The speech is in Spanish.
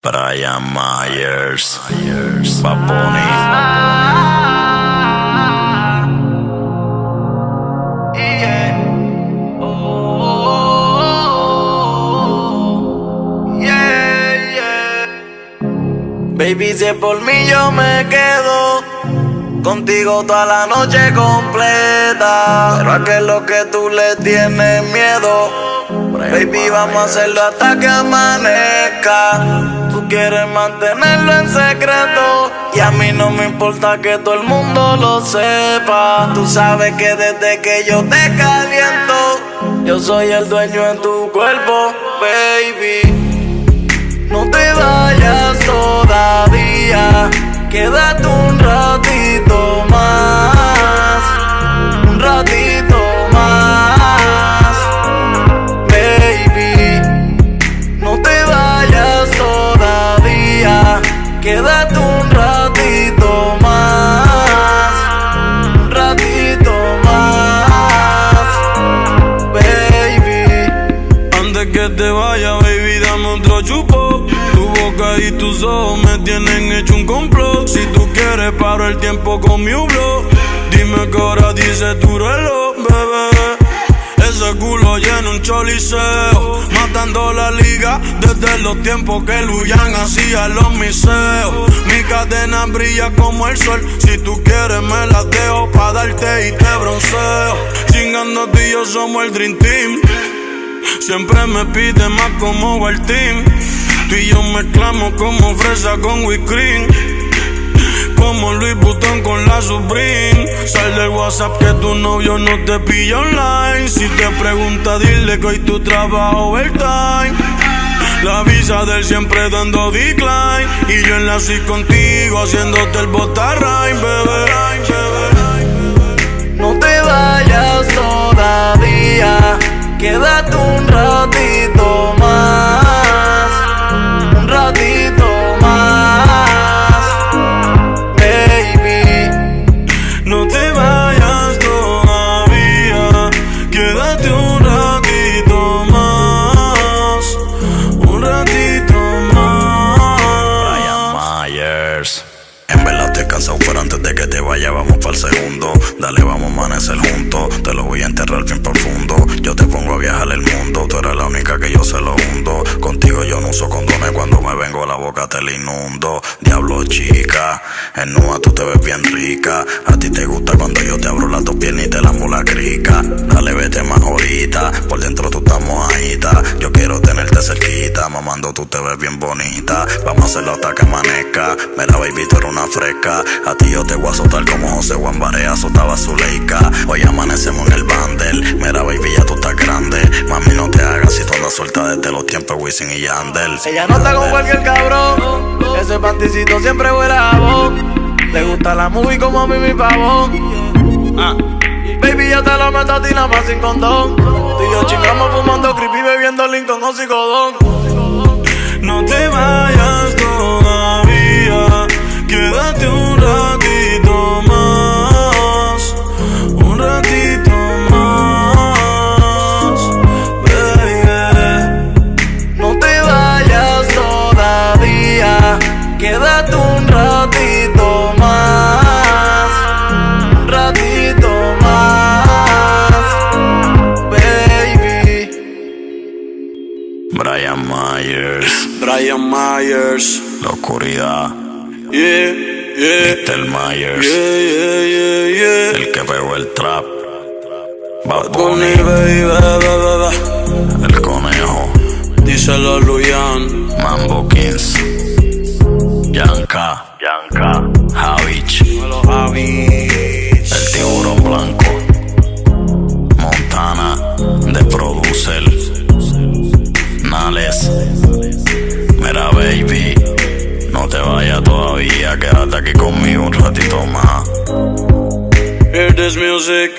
Brian Myers, Bad Bunny. Baby, si es por mí yo me quedo contigo toda la noche completa. Pero a qué es lo que tú le tienes miedo. Baby, vamos a hacerlo hasta que amanezca. Tú quieres mantenerlo en secreto y a mí no me importa que todo el mundo lo sepa. Tú sabes que desde que yo te caliento, yo soy el dueño en tu cuerpo, baby. No te vayas todavía, quédate un ratito más, un ratito más, baby. No te vayas todavía, quédate un ratito más, un ratito más, baby. Antes que te vaya, baby, dame otro chupo. Tu boca y tus ojos me tienen hecho un complot. Si tú quieres paro el tiempo con mi hublot. Dime qué hora dice tu reloj, bebé. Ese culo llena un choliseo, matando la liga desde los tiempos que Luyan hacía los miseos. Mi cadena brilla como el sol, si tú quieres me la dejo pa' darte y te bronceo. Chingando tú y yo somos el Dream Team. Siempre me pide más como va el team. Tú y yo mezclamos como fresa con whipped cream, como Louis Vuitton con la Supreme. Sal del WhatsApp que tu novio no te pilla online. Si te pregunta dile que hoy tu trabajo overtime. La visa de él siempre dando decline y yo en la suite contigo haciéndote el botarrain, bebé. No te vayas todavía, quédate un ratito más, un ratito más, baby. No te vayas todavía, quédate un ratito más, un ratito más. Brian Myers. En verdad estoy cansado, pero antes de que te vaya vamos para el segundo. Dale, vamos a amanecer juntos, te lo voy a enterrar bien profundo. Yo te pongo a viajar el mundo, tú eres la única que yo se lo hundo. Contigo yo no uso condones, cuando me vengo la boca te la inundo. Diablo chica, en nua tú te ves bien rica. A ti te gusta cuando yo te abro las dos piernas y te lambo la crica. Dale, vete más ahorita, por dentro tú estás mojadita. Yo quiero tenerte cerquita, mamando tú te ves bien bonita. Vamos a hacerlo hasta que amanezca. Mira baby, tú eres una fresca. A ti yo te voy a azotar como José Juan Barea azotaba a Zuleika. Hoy amanecemos en el bandel. Mira baby, ya tú estás grande. Mami, no te hagas si tú andas suelta desde los tiempos Wisin y Yandel. Ella no está con cualquier cabrón, ese panticito siempre huele a vos. Le gusta la movie como a mí mi pavón. Baby, yo te lo meto a ti nada más sin condón. Tú y yo chingamos fumando creepy, bebiendo Lincoln o Psicodón. No te vayas todavía, quédate un ratito más, un ratito más, baby. No te vayas todavía, quédate un ratito más, un ratito más, baby. Brian Myers, Brian Myers, la oscuridad. yeah, yeah, Mr. Myers, yeah. el que pegó el trap. Bad Bunny, Bunny, baby, el conejo. díselo a Luyan. Mambo Kings, Yanka, Javich, el tiburón blanco, Montana, The Producer, Nales. Mira baby, no te vayas todavía, quédate aquí conmigo un ratito más. Hear this music.